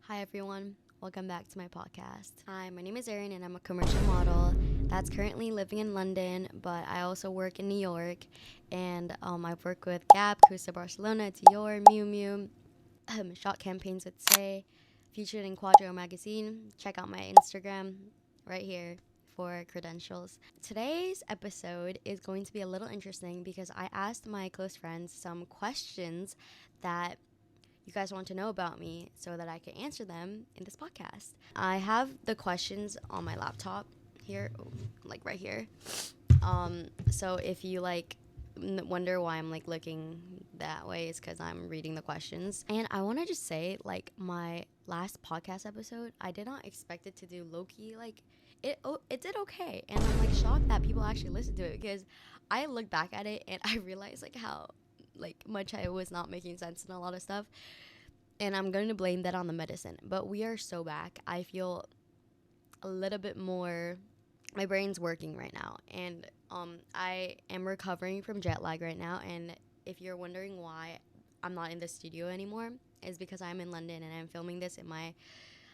Hi everyone, welcome back to my podcast. Hi, my name is Erin and I'm a commercial model that's currently living in London, but I also work in New York, and I work with Gap, Cruza Barcelona, Dior, Miu Miu, shot campaigns with Say, featured in Quadro magazine. Check out my Instagram right here for credentials. Today's episode is going to be a little interesting because I asked my close friends some questions that you guys want to know about me so that I can answer them in this podcast. I have the questions on my laptop here, like right here. So if you wonder why I'm looking that way, is because I'm reading the questions. And I want to just say, my last podcast episode, I did not expect it to do low-key. It did okay, and I'm shocked that people actually listened to it, because I look back at it and I realized how much I was not making sense in a lot of stuff. And I'm going to blame that on the medicine. But we are so back. I feel a little bit more, my brain's working right now. And I am recovering from jet lag right now. And if you're wondering why I'm not in the studio anymore, is because I'm in London and I'm filming this in my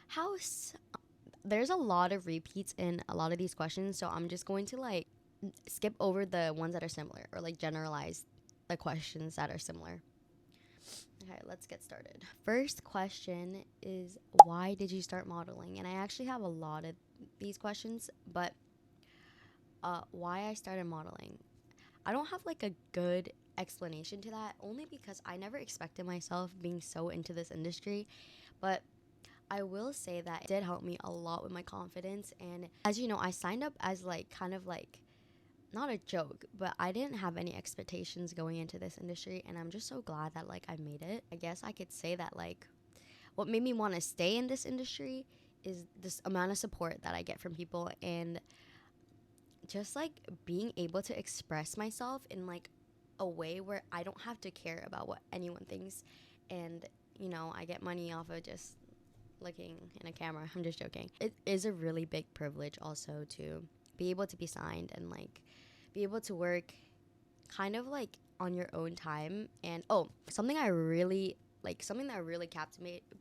house. There's a lot of repeats in a lot of these questions. So I'm just going to skip over the ones that are similar, or generalize the questions that are similar. Okay, let's get started. First question is, why did you start modeling? And I actually have a lot of these questions, but why I started modeling, I don't have a good explanation to that, only because I never expected myself being so into this industry. But I will say that it did help me a lot with my confidence. And as you know, I signed up as not a joke, but I didn't have any expectations going into this industry, and I'm just so glad that I made it. I guess I could say that what made me want to stay in this industry is this amount of support that I get from people, and just being able to express myself in a way where I don't have to care about what anyone thinks. And I get money off of just looking in a camera. I'm just joking. It is a really big privilege also to be able to be signed and be able to work kind of on your own time. And something that really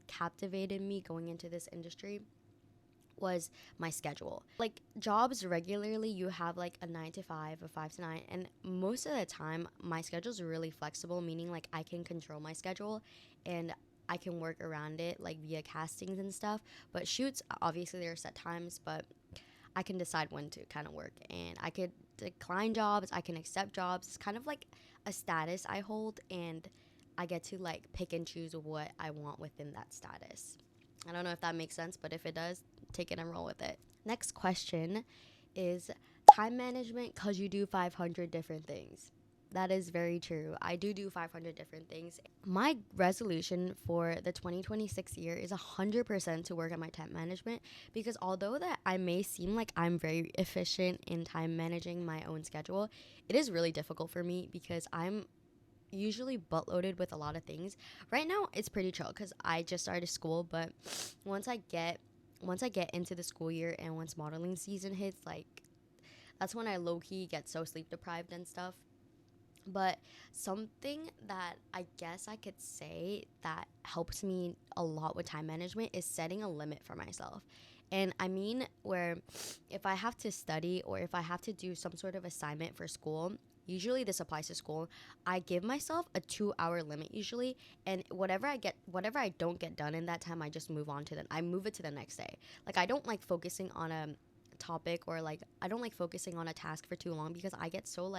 captivated me going into this industry was my schedule. Jobs regularly, you have a 9 to 5, a 5 to 9, and most of the time my schedule is really flexible, meaning I can control my schedule and I can work around it via castings and stuff. But shoots, obviously there are set times, but I can decide when to kind of work, and I could decline jobs, I can accept jobs. It's kind of a status I hold, and I get to pick and choose what I want within that status. I don't know if that makes sense, but if it does, take it and roll with it. Next question is time management, because you do 500 different things. That is very true. I do 500 different things. My resolution for the 2026 year is 100% to work on my time management, because although that I may seem like I'm very efficient in time managing my own schedule, it is really difficult for me because I'm usually buttloaded with a lot of things. Right now, it's pretty chill because I just started school, but once I get into the school year and once modeling season hits, that's when I low-key get so sleep deprived and stuff. But something that I guess I could say that helps me a lot with time management is setting a limit for myself. And I mean, where if I have to study or if I have to do some sort of assignment for school, usually this applies to school, I give myself a 2-hour limit usually, and whatever I don't get done in that time, I just move it to the next day. I don't focusing on a topic, or I don't focusing on a task for too long, because I get so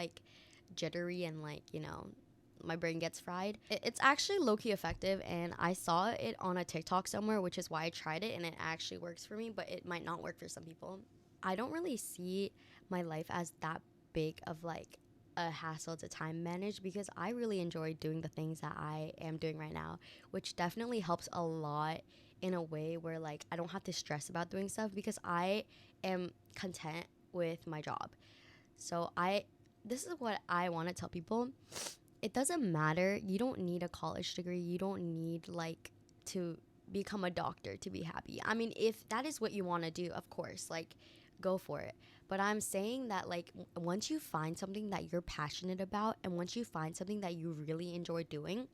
jittery and my brain gets fried. It's actually low-key effective, and I saw it on a TikTok somewhere, which is why I tried it, and it actually works for me, but it might not work for some people. I don't really see my life as that big of a hassle to time manage, because I really enjoy doing the things that I am doing right now, which definitely helps a lot in a way where I don't have to stress about doing stuff, because I am content with my job. So this is what I want to tell people. It doesn't matter. You don't need a college degree. You don't need to become a doctor to be happy. I mean, if that is what you want to do, of course, go for it. But I'm saying that once you find something that you're passionate about, and once you find something that you really enjoy doing,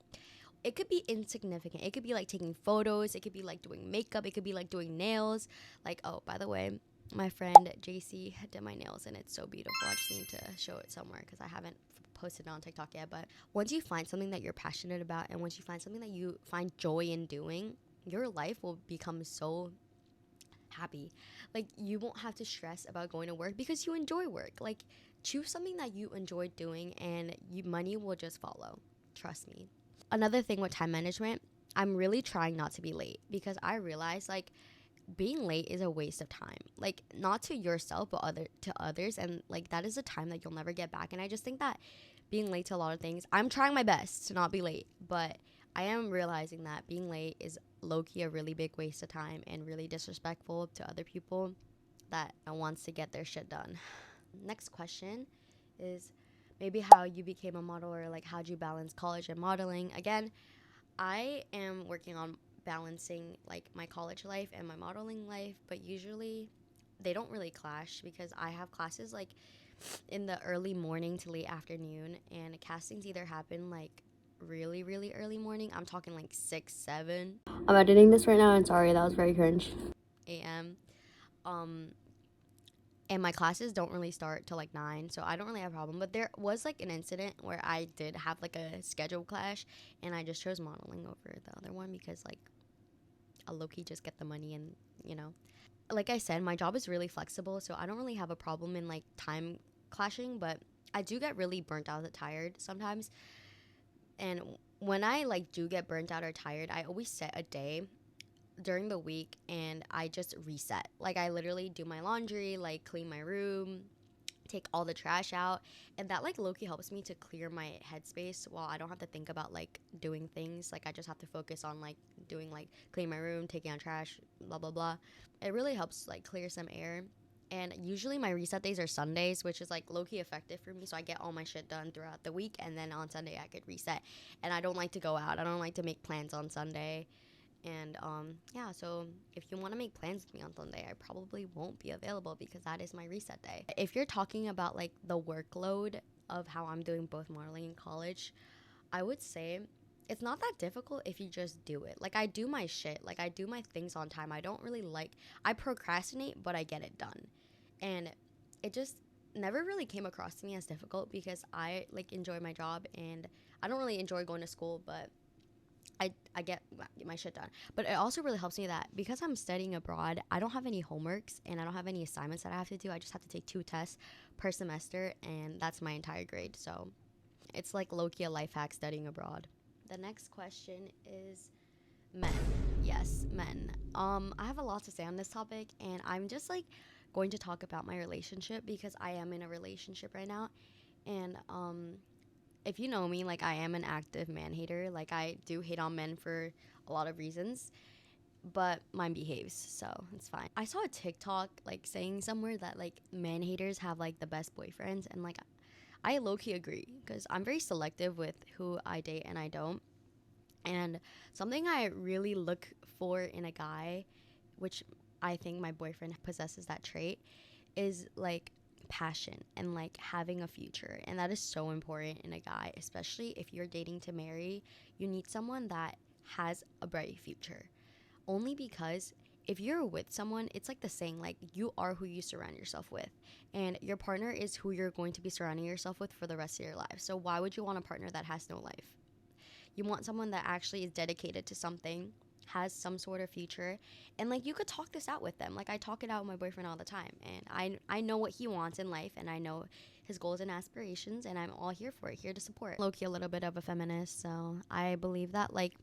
it could be insignificant. It could be like taking photos, it could be like doing makeup, it could be like doing nails. Like, oh, by the way, my friend JC did my nails and it's so beautiful. I just need to show it somewhere because I haven't posted it on TikTok yet. But once you find something that you're passionate about and once you find something that you find joy in doing, your life will become so happy. Like, you won't have to stress about going to work because you enjoy work. Like, choose something that you enjoy doing and money will just follow. Trust me. Another thing with time management, I'm really trying not to be late because I realize like being late is a waste of time. Like, not to yourself but to others, and like that is a time that you'll never get back. And I just think that being late to a lot of things, I'm trying my best to not be late, but I am realizing that being late is low-key a really big waste of time and really disrespectful to other people that wants to get their shit done. Next question is maybe how you became a model, or like how'd you balance college and modeling. Again, I am working on balancing like my college life and my modeling life, but usually they don't really clash because I have classes like in the early morning to late afternoon, and castings either happen like really, really early morning. I'm talking like 6, 7. I'm editing this right now, and sorry, that was very cringe. A.m. Um, and my classes don't really start till like 9, so I don't really have a problem. But there was like an incident where I did have like a schedule clash, and I just chose modeling over the other one because like a low-key just get the money, and you know, like I said, my job is really flexible, so I don't really have a problem in like time clashing. But I do get really burnt out and tired sometimes, and when I like do get burnt out or tired, I always set a day during the week and I just reset. Like, I literally do my laundry, like clean my room, take all the trash out, and that like low-key helps me to clear my headspace while I don't have to think about like doing things. Like, I just have to focus on like doing like clean my room, taking out trash, blah blah blah. It really helps like clear some air. And usually my reset days are Sundays, which is like low-key effective for me, so I get all my shit done throughout the week, and then on Sunday I could reset. And I don't like to go out, I don't like to make plans on Sunday. And yeah, so if you want to make plans with me on Sunday, I probably won't be available because that is my reset day. If you're talking about like the workload of how I'm doing both modeling and college, I would say it's not that difficult if you just do it. Like, I do my shit, like I do my things on time. I don't really like, I procrastinate, but I get it done. And it just never really came across to me as difficult because I like enjoy my job, and I don't really enjoy going to school, but I get my shit done. But it also really helps me that because I'm studying abroad, I don't have any homeworks and I don't have any assignments that I have to do. I just have to take 2 tests per semester, and that's my entire grade. So it's like low-key a life hack studying abroad. The next question is men. Yes, men. I have a lot to say on this topic, and I'm just like going to talk about my relationship because I am in a relationship right now. And if you know me, like, I am an active man hater. Like, I do hate on men for a lot of reasons, but mine behaves, so it's fine. I saw a TikTok like saying somewhere that like man haters have like the best boyfriends, and like I low-key agree because I'm very selective with who I date and I don't. And something I really look for in a guy, which I think my boyfriend possesses that trait, is like passion and like having a future. And that is so important in a guy, especially if you're dating to marry. You need someone that has a bright future. Only because if you're with someone, it's like the saying, like, you are who you surround yourself with. And your partner is who you're going to be surrounding yourself with for the rest of your life. So why would you want a partner that has no life? You want someone that actually is dedicated to something, has some sort of future, and like you could talk this out with them. Like, I talk it out with my boyfriend all the time, and I know what he wants in life, and I know his goals and aspirations, and I'm all here for it, here to support. Low-key a little bit of a feminist, so I believe that like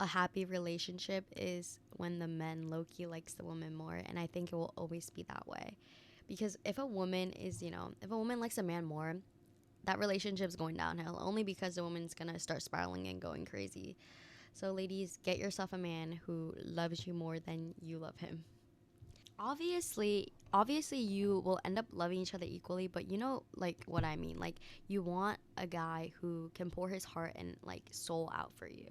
a happy relationship is when the man low-key likes the woman more, and I think it will always be that way. Because if a woman is, if a woman likes a man more, that relationship's going downhill only because the woman's gonna start spiraling and going crazy. So ladies, get yourself a man who loves you more than you love him. Obviously you will end up loving each other equally, but you know like what I mean. Like, you want a guy who can pour his heart and like soul out for you.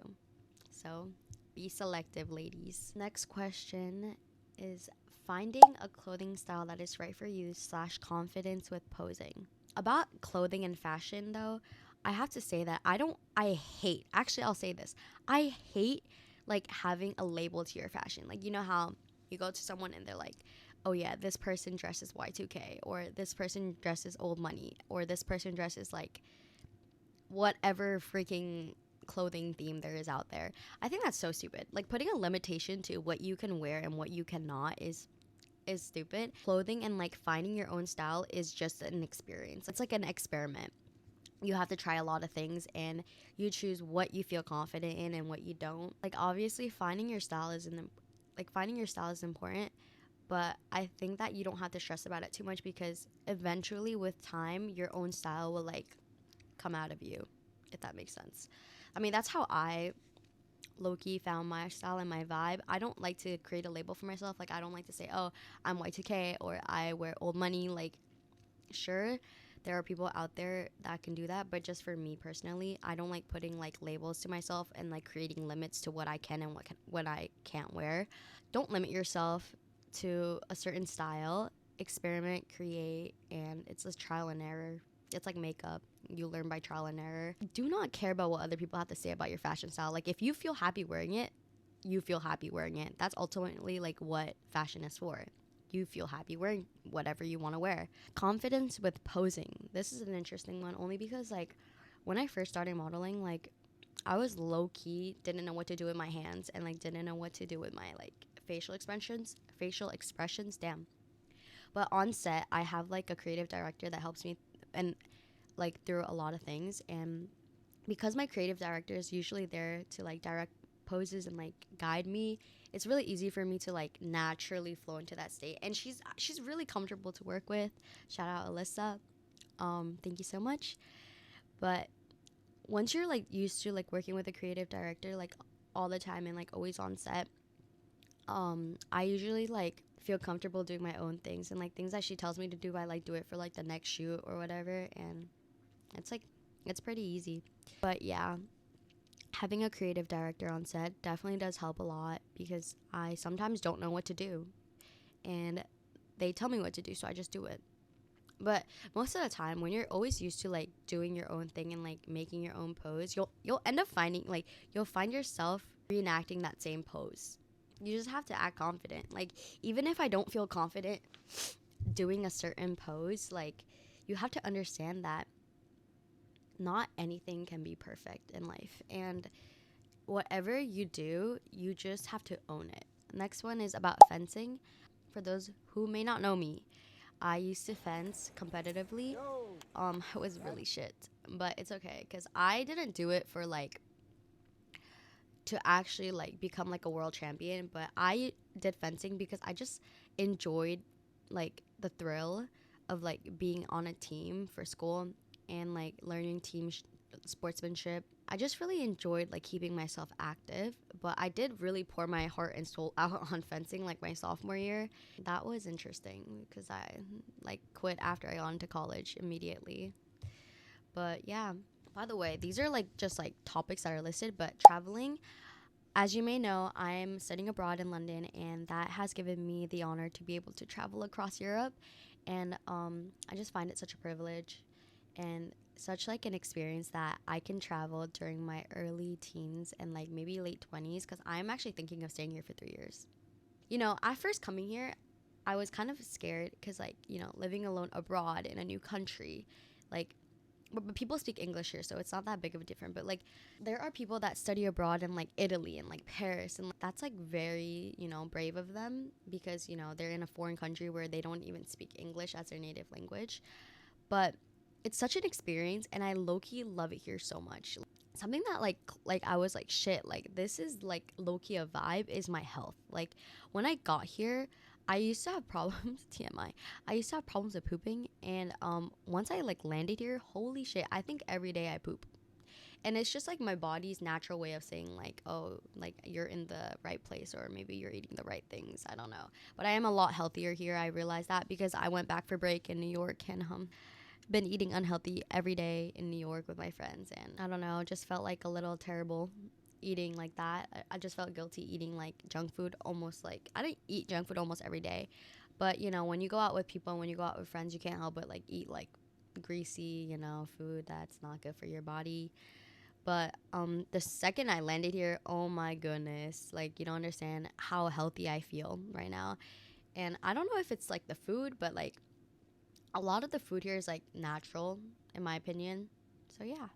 So be selective, ladies. Next question is finding a clothing style that is right for you / confidence with posing. About clothing and fashion though, I have to say that I'll say this. I hate like having a label to your fashion. Like, you know how you go to someone and they're like, oh yeah, this person dresses Y2K, or this person dresses old money, or this person dresses like whatever freaking clothing theme there is out there. I think that's so stupid. Like, putting a limitation to what you can wear and what you cannot is stupid. Clothing and like finding your own style is just an experience. It's like an experiment. You have to try a lot of things and you choose what you feel confident in and what you don't. Like, obviously finding your style is important, but I think that you don't have to stress about it too much, because eventually with time your own style will like come out of you, if that makes sense. I mean, that's how I low-key found my style and my vibe. I don't like to create a label for myself. Like, I don't like to say, oh, I'm Y2K or I wear old money. Like, sure, there are people out there that can do that, but just for me personally, I don't like putting like labels to myself and like creating limits to what I can and what I can't wear. Don't limit yourself to a certain style. Experiment, create, and it's a trial and error. It's like makeup. You learn by trial and error. Do not care about what other people have to say about your fashion style. Like, if you feel happy wearing it, you feel happy wearing it. That's ultimately like what fashion is for. You feel happy wearing whatever you want to wear. Confidence with posing. This is an interesting one, only because like when I first started modeling, like I was low key, didn't know what to do with my hands, and like didn't know what to do with my like facial expressions, damn. But on set, I have like a creative director that helps me and like through a lot of things, and because my creative director is usually there to like direct poses and like guide me, it's really easy for me to like naturally flow into that state. And she's really comfortable to work with. Shout out Alyssa. Thank you so much. But once you're like used to like working with a creative director like all the time and like always on set, I usually like feel comfortable doing my own things, and like things that she tells me to do, I like do it for like the next shoot or whatever, and it's like it's pretty easy. But yeah, having a creative director on set definitely does help a lot, because I sometimes don't know what to do and they tell me what to do, so I just do it. But most of the time, when you're always used to like doing your own thing and like making your own pose, you'll end up finding like you'll find yourself reenacting that same pose. You just have to act confident. Like, even if I don't feel confident doing a certain pose, like, you have to understand that not anything can be perfect in life, and whatever you do, you just have to own it. Next one is about fencing. For those who may not know me, I used to fence competitively. It was really shit, but it's okay, because I didn't do it for like to actually like become like a world champion, but I did fencing because I just enjoyed like the thrill of like being on a team for school and like learning sportsmanship. I just really enjoyed like keeping myself active, but I did really pour my heart and soul out on fencing like my sophomore year. That was interesting because I like quit after I got into college immediately. But yeah, by the way, these are like just like topics that are listed, but traveling, as you may know, I'm studying abroad in London, and that has given me the honor to be able to travel across Europe. And I just find it such a privilege and such like an experience that I can travel during my early teens and like maybe late 20s, because I'm actually thinking of staying here for 3 years. You know, at first coming here, I was kind of scared because, like, you know, living alone abroad in a new country, like, but people speak English here, so it's not that big of a difference. But like, there are people that study abroad in like Italy and like Paris, and like, that's like very, you know, brave of them, because, you know, they're in a foreign country where they don't even speak English as their native language. But it's such an experience, and I low-key love it here so much. Something that like I was like, shit, like this is like low-key a vibe, is my health. Like, when I got here, I used to have problems TMI. I used to have problems with pooping, and once I like landed here, holy shit, I think every day I poop. And it's just like my body's natural way of saying like, oh, like you're in the right place, or maybe you're eating the right things. I don't know. But I am a lot healthier here. I realized that because I went back for break in New York, and been eating unhealthy every day in New York with my friends, and I don't know, just felt like a little terrible eating like that. I just felt guilty eating like junk food, almost like I didn't eat junk food almost every day, but you know, when you go out with people and when you go out with friends, you can't help but like eat like greasy, food that's not good for your body. But the second I landed here, oh my goodness, like you don't understand how healthy I feel right now. And I don't know if it's like the food, but like a lot of the food here is like natural, in my opinion. So yeah.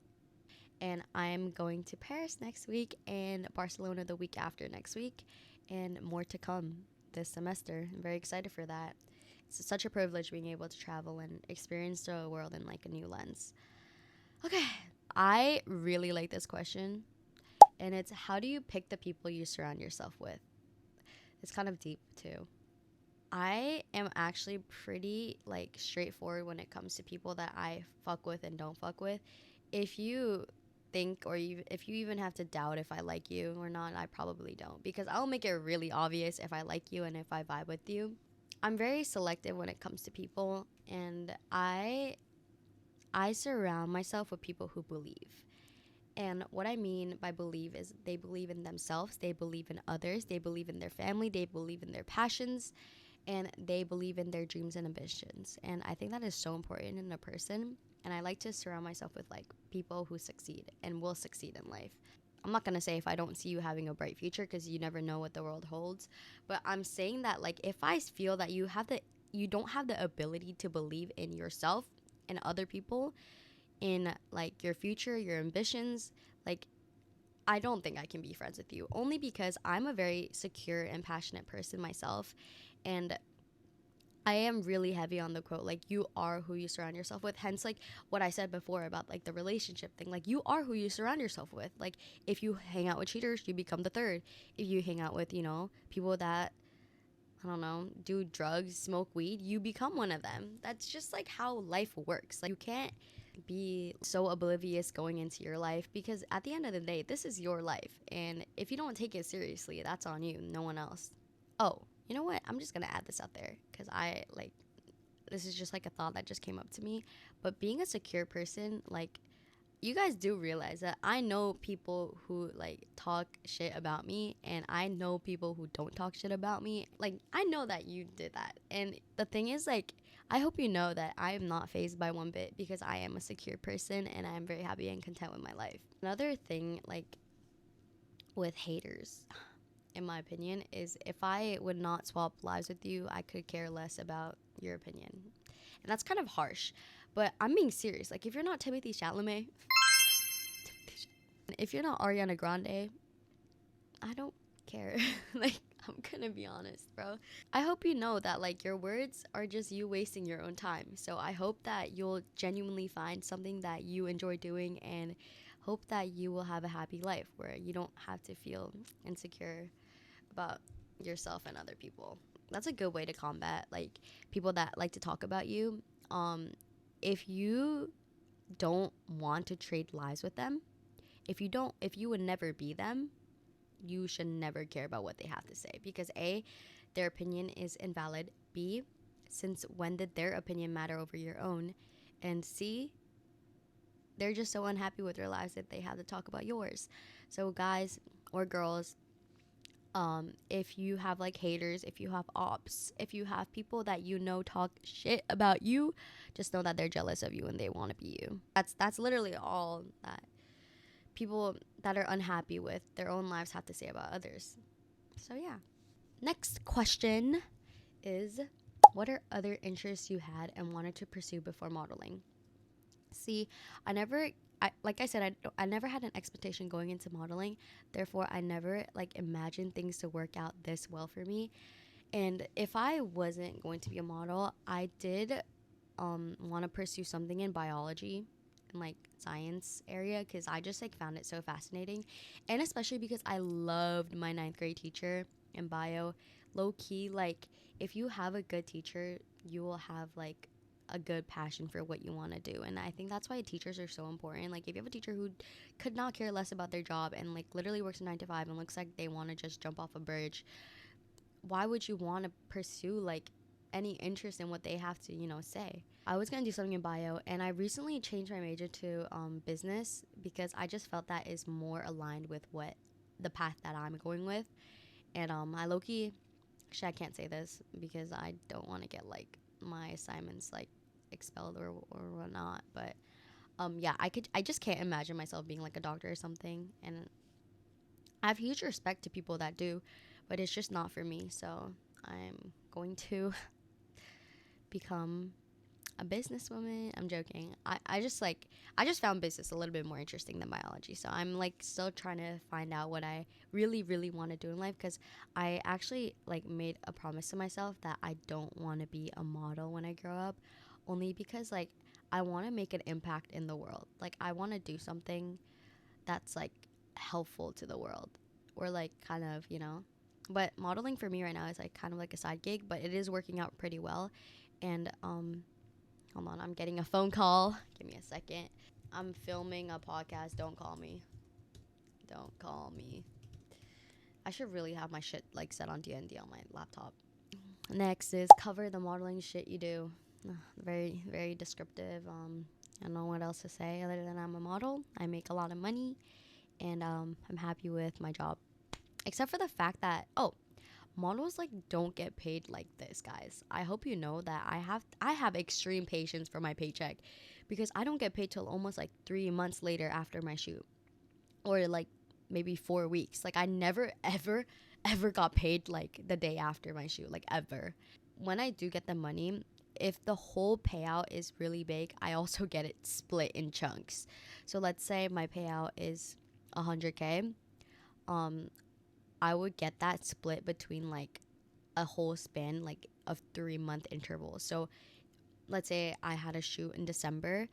And I'm going to Paris next week and Barcelona the week after next week, and more to come this semester. I'm very excited for that. It's such a privilege being able to travel and experience the world in like a new lens. Okay, I really like this question, and it's how do you pick the people you surround yourself with? It's kind of deep too. I am actually pretty like straightforward when it comes to people that I fuck with and don't fuck with. If you think or if you even have to doubt if I like you or not, I probably don't, because I'll make it really obvious if I like you and if I vibe with you. I'm very selective when it comes to people, and I surround myself with people who believe. And what I mean by believe is they believe in themselves, they believe in others, they believe in their family, they believe in their passions, and they believe in their dreams and ambitions. And I think that is so important in a person. And I like to surround myself with like people who succeed and will succeed in life. I'm not going to say if I don't see you having a bright future, because you never know what the world holds, but I'm saying that like if I feel that you don't have the ability to believe in yourself and other people, in like your future, your ambitions, like I don't think I can be friends with you, only because I'm a very secure and passionate person myself. And I am really heavy on the quote, like, you are who you surround yourself with. Hence, like, what I said before about, like, the relationship thing. Like, you are who you surround yourself with. Like, if you hang out with cheaters, you become the third. If you hang out with, people that, I don't know, do drugs, smoke weed, you become one of them. That's just, like, how life works. Like, you can't be so oblivious going into your life, because at the end of the day, this is your life. And if you don't take it seriously, that's on you, no one else. Oh, you know what? I'm just going to add this out there, because this is just like a thought that just came up to me. But being a secure person, like, you guys do realize that I know people who like talk shit about me, and I know people who don't talk shit about me. Like, I know that you did that. And the thing is, like, I hope you know that I am not fazed by one bit, because I am a secure person and I am very happy and content with my life. Another thing, like, with haters, in my opinion, is if I would not swap lives with you, I could care less about your opinion. And that's kind of harsh, but I'm being serious. Like, if you're not Timothy Chalamet, if you're not Ariana Grande, I don't care. Like, I'm gonna be honest, bro. I hope you know that, like, your words are just you wasting your own time. So I hope that you'll genuinely find something that you enjoy doing, and hope that you will have a happy life where you don't have to feel insecure about yourself and other people. That's a good way to combat, like, people that like to talk about you. If you don't want to trade lives with them, if you would never be them, you should never care about what they have to say, because A, their opinion is invalid. B, since when did their opinion matter over your own? And C, they're just so unhappy with their lives that they have to talk about yours. So guys or girls, if you have like haters, if you have ops, if you have people that talk shit about you, just know that they're jealous of you and they want to be you. That's literally all that people that are unhappy with their own lives have to say about others. So yeah. Next question is, what are other interests you had and wanted to pursue before modeling? See, like I said, I never had an expectation going into modeling. Therefore, I never like imagined things to work out this well for me. And if I wasn't going to be a model, I did want to pursue something in biology and like science area, because I just like found it so fascinating. And especially because I loved my ninth grade teacher in bio. Low key, like, if you have a good teacher, you will have like a good passion for what you want to do. And I think that's why teachers are so important. Like, if you have a teacher who could not care less about their job and like literally works a 9 to 5 and looks like they want to just jump off a bridge, why would you want to pursue like any interest in what they have to say? I was going to do something in bio, and I recently changed my major to business, because I just felt that is more aligned with what the path that I'm going with. And I low-key, actually I can't say this because I don't want to get like my assignments like expelled or whatnot. But yeah, I just can't imagine myself being like a doctor or something. And I have huge respect to people that do, but it's just not for me. So I'm going to become a businesswoman. I'm joking. I just found business a little bit more interesting than biology. So I'm like still trying to find out what I really, really want to do in life, because I actually like made a promise to myself that I don't want to be a model when I grow up, only because like I want to make an impact in the world. Like I want to do something that's like helpful to the world, or like kind of, but modeling for me right now is like kind of like a side gig, but it is working out pretty well. And hold on, I'm getting a phone call. Give me a second. I'm filming a podcast. Don't call me. Don't call me. I should really have my shit like set on DND on my laptop. Next is cover the modeling shit you do. Very, very descriptive. I don't know what else to say other than I'm a model. I make a lot of money, and I'm happy with my job. Except for the fact that, models like don't get paid like this, guys. I hope you know that I have extreme patience for my paycheck, because I don't get paid till almost like 3 months later after my shoot, or like maybe 4 weeks. Like I never ever got paid like the day after my shoot, like ever. When I do get the money, if the whole payout is really big, I also get it split in chunks. So let's say my payout is 100K. I would get that split between like a whole span like of 3 month intervals. So let's say I had a shoot in December,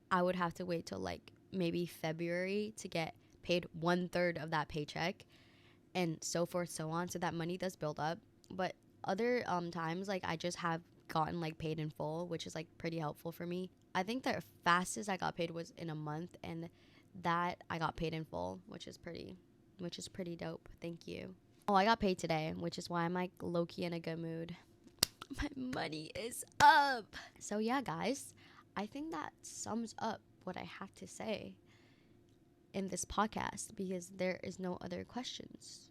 I would have to wait till like maybe February to get paid 1/3 of that paycheck, and so forth, so on. So that money does build up. But other times, like I just have gotten like paid in full, which is like pretty helpful for me. I think the fastest I got paid was in a month, and that I got paid in full, which is pretty dope. Thank you. Oh, I got paid today, which is why I'm like low-key in a good mood. My money is up. So yeah, guys, I think that sums up what I have to say in this podcast, because there is no other questions.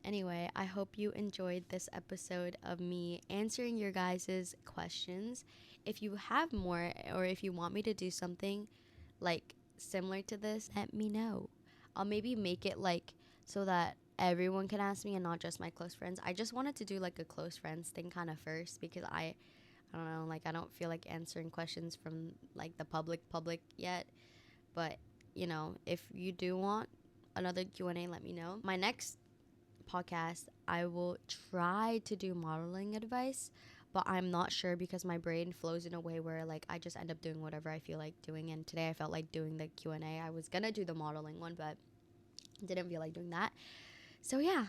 Anyway, I hope you enjoyed this episode of me answering your guys' questions. If you have more, or if you want me to do something like similar to this, let me know. I'll maybe make it like so that everyone can ask me and not just my close friends. I just wanted to do like a close friends thing kind of first, because I don't know, like I don't feel like answering questions from like the public yet. But if you do want another Q&A, let me know. My next podcast, I will try to do modeling advice, but I'm not sure, because my brain flows in a way where like I just end up doing whatever I feel like doing. And today I felt like doing the Q&A. I was gonna do the modeling one, but didn't feel like doing that. So yeah,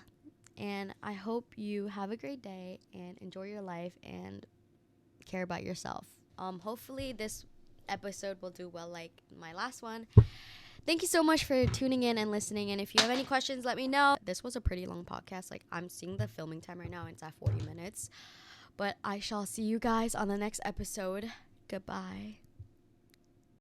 and I hope you have a great day and enjoy your life and care about yourself. Hopefully this episode will do well like my last one. Thank you so much for tuning in and listening. And if you have any questions, let me know. This was a pretty long podcast. Like I'm seeing the filming time right now. It's at 40 minutes. But I shall see you guys on the next episode. Goodbye.